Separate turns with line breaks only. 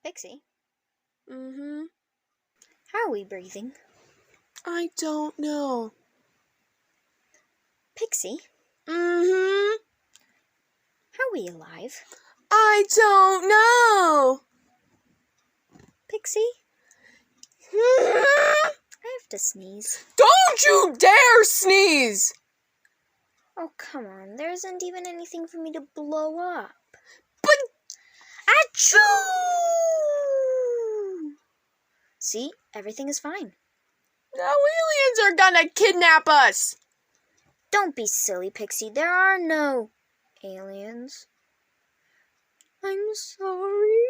Pixie,
Mm-hmm.
how are we breathing?
I don't know.
Pixie,
Mm-hmm.
how are we alive?
I don't know.
Pixie,
Mm-hmm.
I have to sneeze.
Don't you dare sneeze!
Oh, come on. There isn't even anything for me to blow up.
But
Achoo! See? Everything is fine.
the aliens are gonna kidnap us.
Don't be silly, Pixie. There are no aliens. I'm sorry.